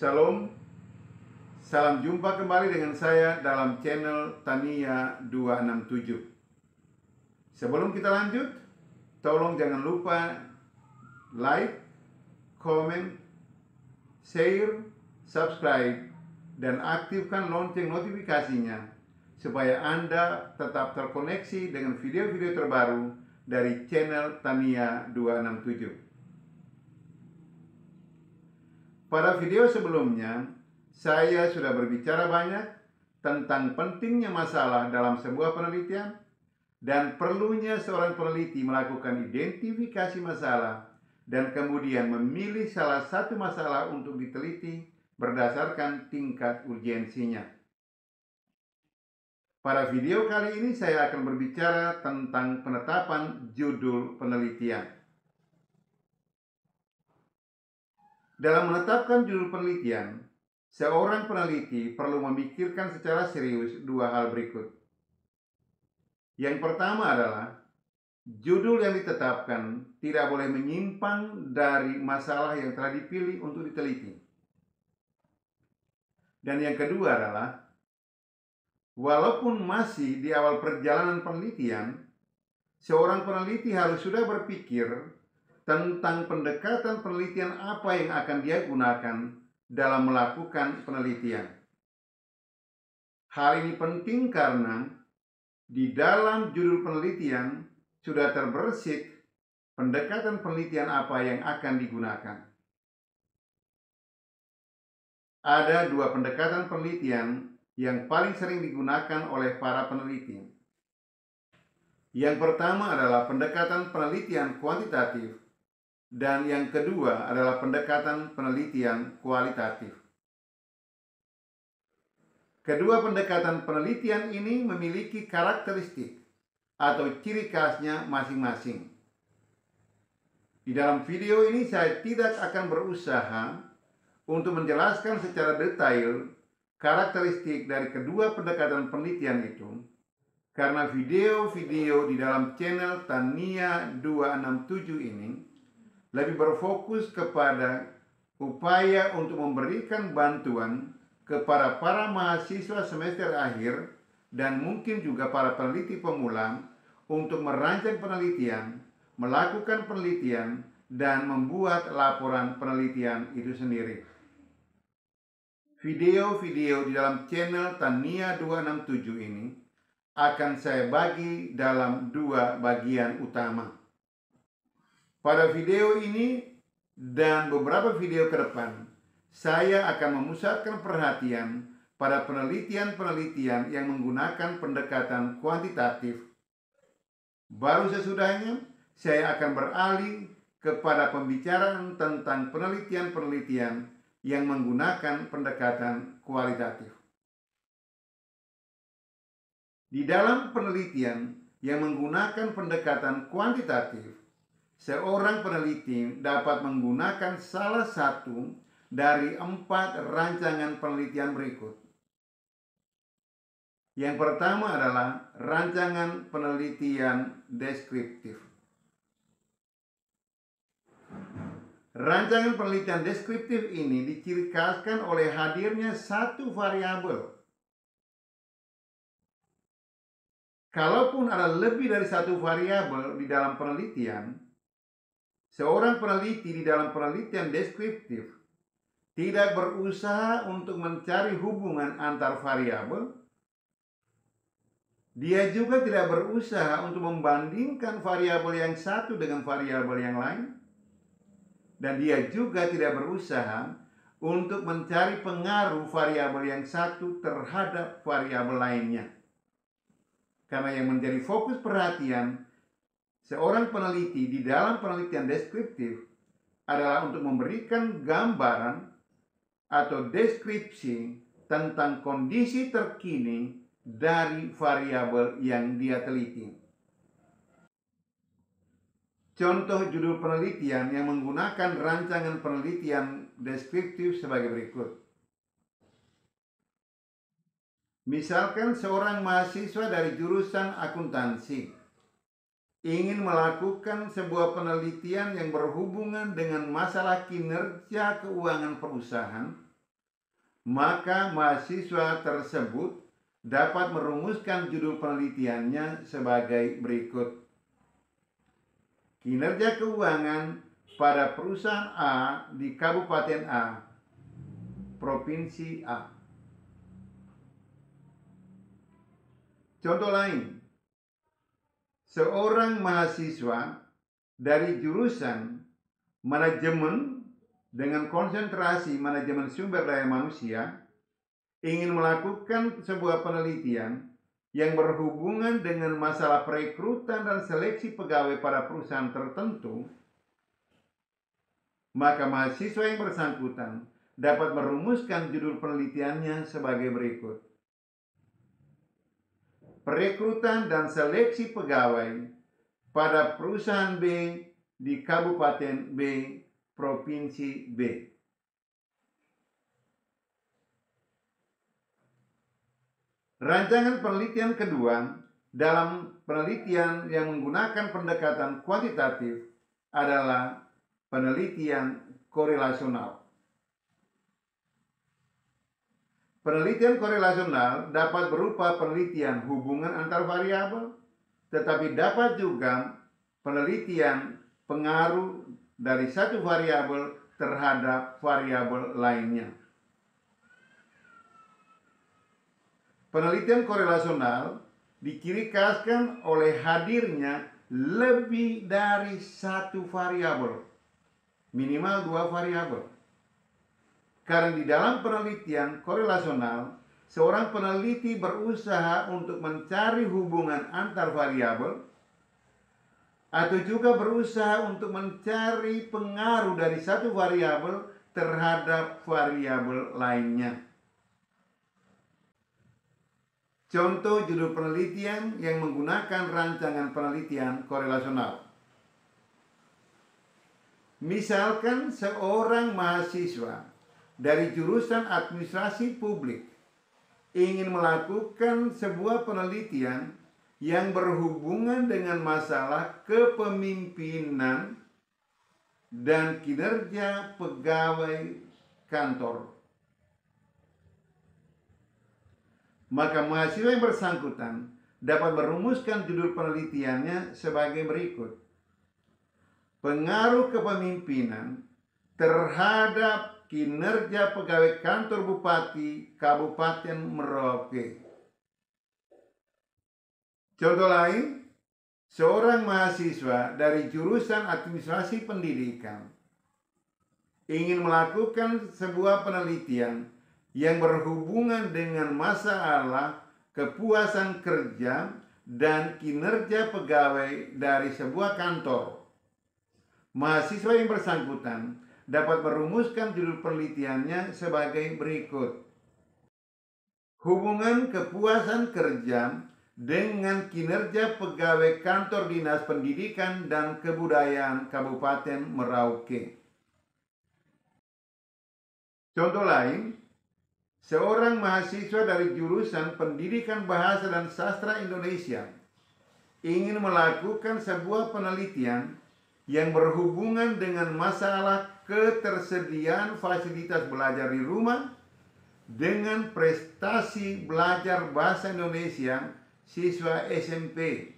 Shalom, salam jumpa kembali dengan saya dalam channel Tania 267. Sebelum kita lanjut, tolong jangan lupa like, comment, share, subscribe, dan aktifkan lonceng notifikasinya supaya Anda tetap terkoneksi dengan video-video terbaru dari channel Tania 267. Pada video sebelumnya, saya sudah berbicara banyak tentang pentingnya masalah dalam sebuah penelitian dan perlunya seorang peneliti melakukan identifikasi masalah dan kemudian memilih salah satu masalah untuk diteliti berdasarkan tingkat urgensinya. Pada video kali ini saya akan berbicara tentang penetapan judul penelitian. Dalam menetapkan judul penelitian, seorang peneliti perlu memikirkan secara serius dua hal berikut. Yang pertama adalah, judul yang ditetapkan tidak boleh menyimpang dari masalah yang telah dipilih untuk diteliti. Dan yang kedua adalah, walaupun masih di awal perjalanan penelitian, seorang peneliti harus sudah berpikir tentang pendekatan penelitian apa yang akan dia gunakan dalam melakukan penelitian. Hal ini penting karena di dalam judul penelitian sudah terbersih pendekatan penelitian apa yang akan digunakan. Ada dua pendekatan penelitian yang paling sering digunakan oleh para peneliti. Yang pertama adalah pendekatan penelitian kuantitatif, dan yang kedua adalah pendekatan penelitian kualitatif. Kedua pendekatan penelitian ini memiliki karakteristik atau ciri khasnya masing-masing. Di dalam video ini saya tidak akan berusaha untuk menjelaskan secara detail karakteristik dari kedua pendekatan penelitian itu, karena video-video di dalam channel Tania 267 ini lebih berfokus kepada upaya untuk memberikan bantuan kepada para mahasiswa semester akhir dan mungkin juga para peneliti pemula untuk merancang penelitian, melakukan penelitian, dan membuat laporan penelitian itu sendiri. Video-video di dalam channel Tania 267 ini akan saya bagi dalam dua bagian utama. Pada video ini dan beberapa video ke depan, saya akan memusatkan perhatian pada penelitian-penelitian yang menggunakan pendekatan kuantitatif. Baru sesudahnya, saya akan beralih kepada pembicaraan tentang penelitian-penelitian yang menggunakan pendekatan kualitatif. Di dalam penelitian yang menggunakan pendekatan kuantitatif, seorang peneliti dapat menggunakan salah satu dari 4 rancangan penelitian berikut. Yang pertama adalah rancangan penelitian deskriptif. Rancangan penelitian deskriptif ini diciri khaskan oleh hadirnya satu variabel. Kalaupun ada lebih dari satu variabel di dalam penelitian, seorang peneliti di dalam penelitian deskriptif tidak berusaha untuk mencari hubungan antar variabel. Dia juga tidak berusaha untuk membandingkan variabel yang satu dengan variabel yang lain. Dan dia juga tidak berusaha untuk mencari pengaruh variabel yang satu terhadap variabel lainnya. Karena yang menjadi fokus perhatian seorang peneliti di dalam penelitian deskriptif adalah untuk memberikan gambaran atau deskripsi tentang kondisi terkini dari variabel yang dia teliti. Contoh judul penelitian yang menggunakan rancangan penelitian deskriptif sebagai berikut. Misalkan seorang mahasiswa dari jurusan akuntansi ingin melakukan sebuah penelitian yang berhubungan dengan masalah kinerja keuangan perusahaan maka mahasiswa tersebut dapat merumuskan judul penelitiannya sebagai berikut. Kinerja keuangan pada perusahaan A di Kabupaten A, Provinsi A. Contoh lain, seorang mahasiswa dari jurusan manajemen dengan konsentrasi manajemen sumber daya manusia ingin melakukan sebuah penelitian yang berhubungan dengan masalah perekrutan dan seleksi pegawai pada perusahaan tertentu, maka mahasiswa yang bersangkutan dapat merumuskan judul penelitiannya sebagai berikut. Perekrutan dan seleksi pegawai pada perusahaan B di Kabupaten B, Provinsi B. Rancangan penelitian kedua dalam penelitian yang menggunakan pendekatan kuantitatif adalah penelitian korelasional. Penelitian korelasional dapat berupa penelitian hubungan antar variabel, tetapi dapat juga penelitian pengaruh dari satu variabel terhadap variabel lainnya. Penelitian korelasional diciri khaskan oleh hadirnya lebih dari satu variabel, minimal 2 variabel. Karena di dalam penelitian korelasional, seorang peneliti berusaha untuk mencari hubungan antar variabel atau juga berusaha untuk mencari pengaruh dari satu variabel terhadap variabel lainnya. Contoh judul penelitian yang menggunakan rancangan penelitian korelasional. Misalkan seorang mahasiswa dari jurusan administrasi publik ingin melakukan sebuah penelitian yang berhubungan dengan masalah kepemimpinan dan kinerja pegawai kantor. Maka mahasiswa yang bersangkutan dapat merumuskan judul penelitiannya sebagai berikut. Pengaruh kepemimpinan terhadap kinerja pegawai kantor Bupati Kabupaten Merauke. Contoh lain, seorang mahasiswa dari jurusan administrasi pendidikan ingin melakukan sebuah penelitian yang berhubungan dengan masalah kepuasan kerja dan kinerja pegawai dari sebuah kantor. Mahasiswa yang bersangkutan dapat merumuskan judul penelitiannya sebagai berikut. Hubungan kepuasan kerja dengan kinerja pegawai kantor Dinas Pendidikan dan Kebudayaan Kabupaten Merauke. Contoh lain, seorang mahasiswa dari jurusan Pendidikan Bahasa dan Sastra Indonesia ingin melakukan sebuah penelitian yang berhubungan dengan masalah ketersediaan fasilitas belajar di rumah dengan prestasi belajar bahasa Indonesia siswa SMP.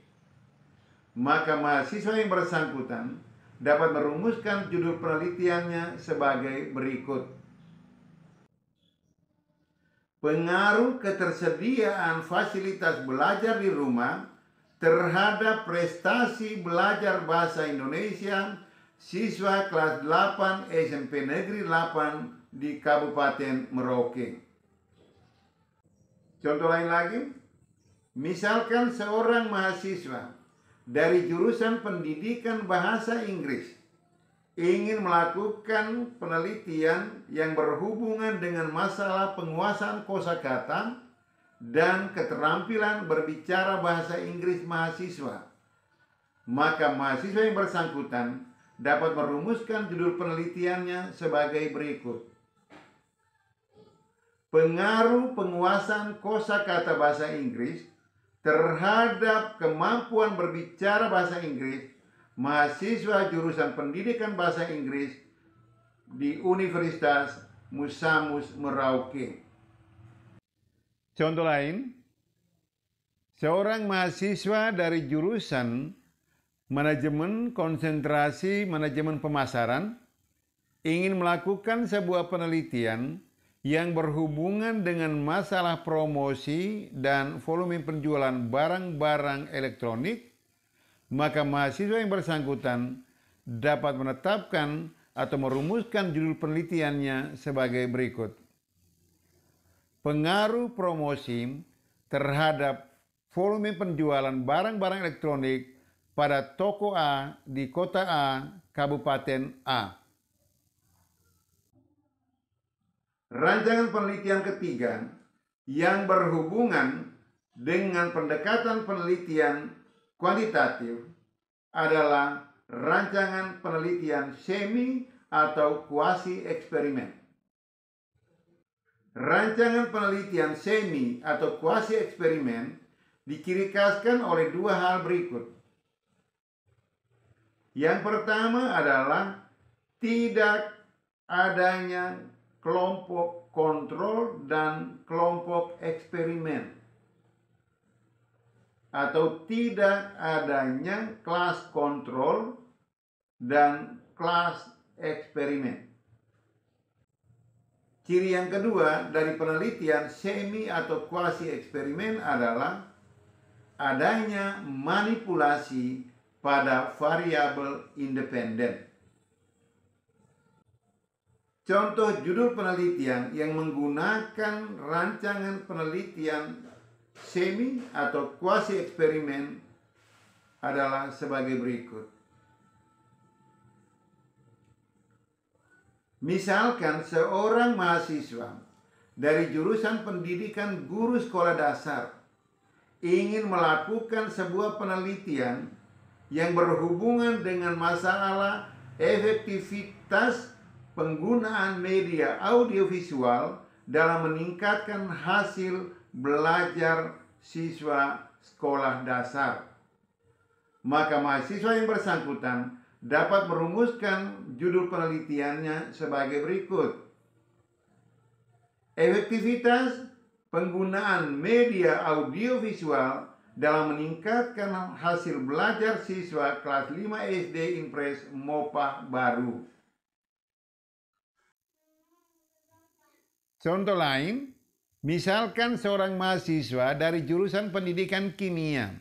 Maka mahasiswa yang bersangkutan dapat merumuskan judul penelitiannya sebagai berikut. Pengaruh ketersediaan fasilitas belajar di rumah terhadap prestasi belajar bahasa Indonesia siswa kelas 8 SMP Negeri 8 di Kabupaten Merauke. Contoh lain lagi, misalkan seorang mahasiswa dari jurusan Pendidikan Bahasa Inggris ingin melakukan penelitian yang berhubungan dengan masalah penguasaan kosakata dan keterampilan berbicara bahasa Inggris mahasiswa. Maka mahasiswa yang bersangkutan dapat merumuskan judul penelitiannya sebagai berikut. Pengaruh penguasaan kosakata bahasa Inggris terhadap kemampuan berbicara bahasa Inggris mahasiswa jurusan Pendidikan Bahasa Inggris di Universitas Musamus Merauke. Contoh lain, seorang mahasiswa dari jurusan Manajemen Konsentrasi Manajemen Pemasaran ingin melakukan sebuah penelitian yang berhubungan dengan masalah promosi dan volume penjualan barang-barang elektronik, maka mahasiswa yang bersangkutan dapat menetapkan atau merumuskan judul penelitiannya sebagai berikut. Pengaruh promosi terhadap volume penjualan barang-barang elektronik pada toko A di kota A, Kabupaten A. Rancangan penelitian ketiga yang berhubungan dengan pendekatan penelitian kuantitatif adalah rancangan penelitian semi atau kuasi eksperimen. Rancangan penelitian semi atau kuasi eksperimen diciri khaskan oleh dua hal berikut. Yang pertama adalah tidak adanya kelompok kontrol dan kelompok eksperimen, atau tidak adanya kelas kontrol dan kelas eksperimen. Ciri yang kedua dari penelitian semi atau kuasi eksperimen adalah adanya manipulasi pada variabel independen. Contoh judul penelitian yang menggunakan rancangan penelitian semi atau kuasi eksperimen adalah sebagai berikut. Misalkan seorang mahasiswa dari jurusan pendidikan guru sekolah dasar ingin melakukan sebuah penelitian yang berhubungan dengan masalah efektivitas penggunaan media audiovisual dalam meningkatkan hasil belajar siswa sekolah dasar. Maka mahasiswa yang bersangkutan dapat merumuskan judul penelitiannya sebagai berikut. Efektivitas penggunaan media audiovisual dalam meningkatkan hasil belajar siswa kelas 5 SD Impres Mopa Baru. Contoh lain, misalkan seorang mahasiswa dari jurusan pendidikan kimia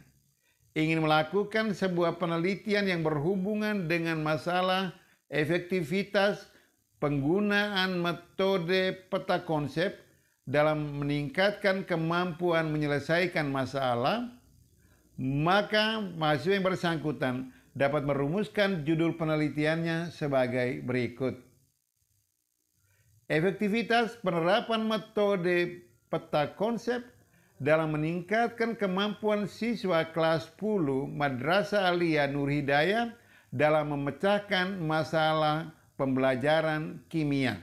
ingin melakukan sebuah penelitian yang berhubungan dengan masalah efektivitas penggunaan metode peta konsep dalam meningkatkan kemampuan menyelesaikan masalah, maka mahasiswa yang bersangkutan dapat merumuskan judul penelitiannya sebagai berikut. Efektivitas penerapan metode peta konsep dalam meningkatkan kemampuan siswa kelas 10 Madrasah Aliyah Nur Hidayah dalam memecahkan masalah pembelajaran kimia.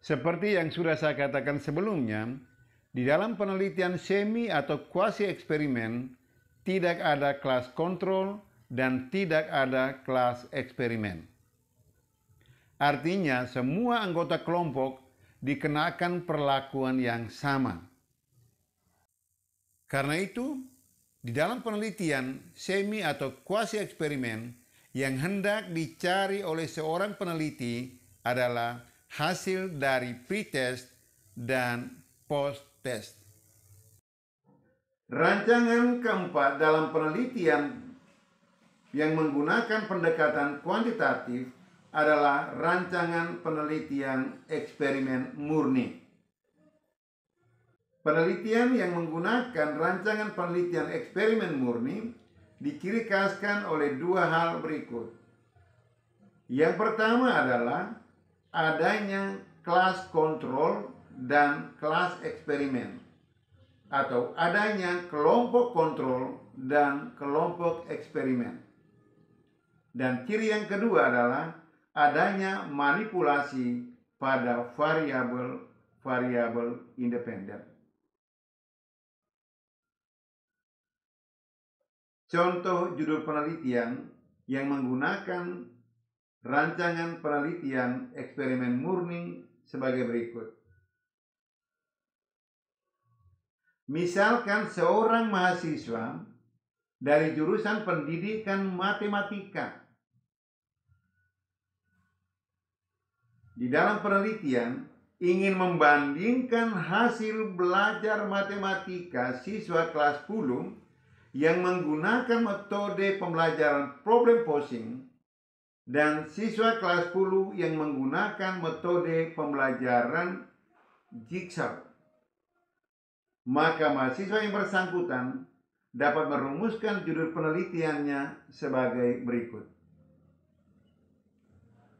Seperti yang sudah saya katakan sebelumnya, di dalam penelitian semi atau kuasi eksperimen tidak ada kelas kontrol dan tidak ada kelas eksperimen. Artinya semua anggota kelompok dikenakan perlakuan yang sama. Karena itu, di dalam penelitian semi atau kuasi eksperimen yang hendak dicari oleh seorang peneliti adalah hasil dari pretest dan post-test. Rancangan keempat dalam penelitian yang menggunakan pendekatan kuantitatif adalah rancangan penelitian eksperimen murni. Penelitian yang menggunakan rancangan penelitian eksperimen murni diciri khaskan oleh dua hal berikut. Yang pertama adalah adanya kelas kontrol dan kelas eksperimen, atau adanya kelompok kontrol dan kelompok eksperimen. Dan ciri yang kedua adalah adanya manipulasi pada variabel independen. Contoh judul penelitian yang menggunakan rancangan penelitian eksperimen murni sebagai berikut. Misalkan seorang mahasiswa dari jurusan pendidikan matematika di dalam penelitian ingin membandingkan hasil belajar matematika siswa kelas 10 yang menggunakan metode pembelajaran problem posing dan siswa kelas 10 yang menggunakan metode pembelajaran jigsaw. Maka mahasiswa yang bersangkutan dapat merumuskan judul penelitiannya sebagai berikut.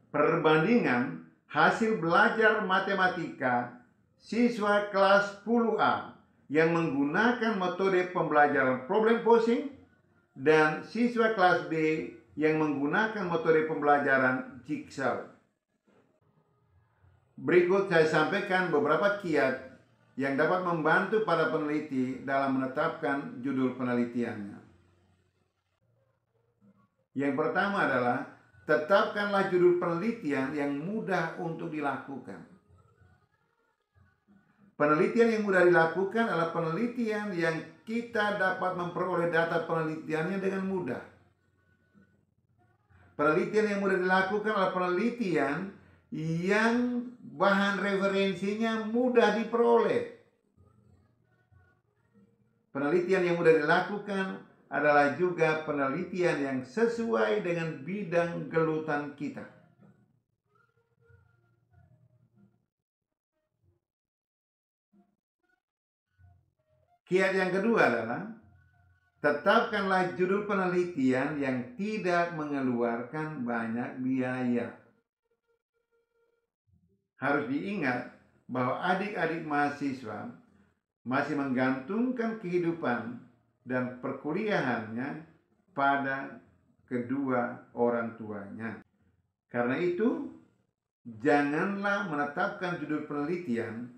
Perbandingan hasil belajar matematika siswa kelas 10A yang menggunakan metode pembelajaran problem posing dan siswa kelas B yang menggunakan metode pembelajaran jigsaw. Berikut saya sampaikan beberapa kiat yang dapat membantu para peneliti dalam menetapkan judul penelitiannya. Yang pertama adalah tetapkanlah judul penelitian yang mudah untuk dilakukan. Penelitian yang mudah dilakukan adalah penelitian yang kita dapat memperoleh data penelitiannya dengan mudah. Penelitian yang mudah dilakukan adalah penelitian yang bahan referensinya mudah diperoleh. Penelitian yang mudah dilakukan adalah juga penelitian yang sesuai dengan bidang gelutan kita. Kiat yang kedua adalah tetapkanlah judul penelitian yang tidak mengeluarkan banyak biaya. Harus diingat bahwa adik-adik mahasiswa masih menggantungkan kehidupan dan perkuliahannya pada kedua orang tuanya. Karena itu, janganlah menetapkan judul penelitian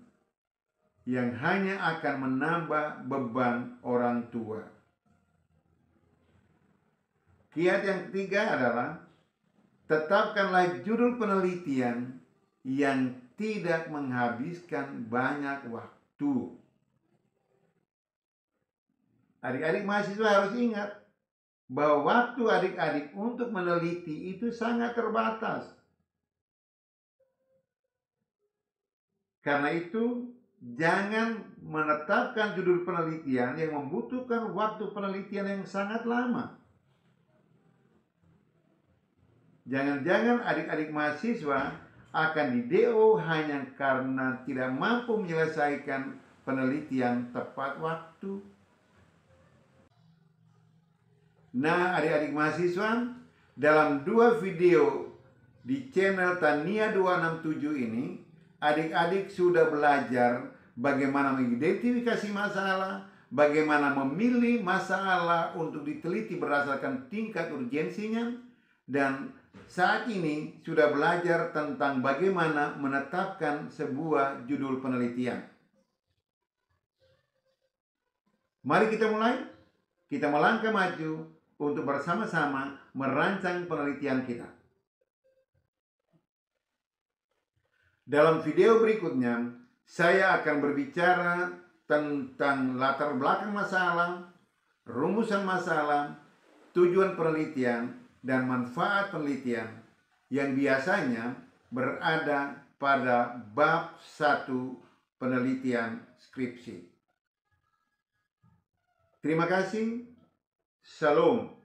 yang hanya akan menambah beban orang tua. Kiat yang ketiga adalah tetapkanlah judul penelitian yang tidak menghabiskan banyak waktu. Adik-adik mahasiswa harus ingat bahwa waktu adik-adik untuk meneliti itu sangat terbatas. Karena itu, jangan menetapkan judul penelitian yang membutuhkan waktu penelitian yang sangat lama. Jangan-jangan adik-adik mahasiswa akan di-DO hanya karena tidak mampu menyelesaikan penelitian tepat waktu. Nah, adik-adik mahasiswa, dalam 2 video di channel Tania 267 ini, adik-adik sudah belajar bagaimana mengidentifikasi masalah, bagaimana memilih masalah untuk diteliti berdasarkan tingkat urgensinya, dan saat ini sudah belajar tentang bagaimana menetapkan sebuah judul penelitian. Mari kita mulai. Kita melangkah maju untuk bersama-sama merancang penelitian kita. Dalam video berikutnya, saya akan berbicara tentang latar belakang masalah, rumusan masalah, tujuan penelitian, dan manfaat penelitian yang biasanya berada pada bab 1 penelitian skripsi. Terima kasih. Shalom.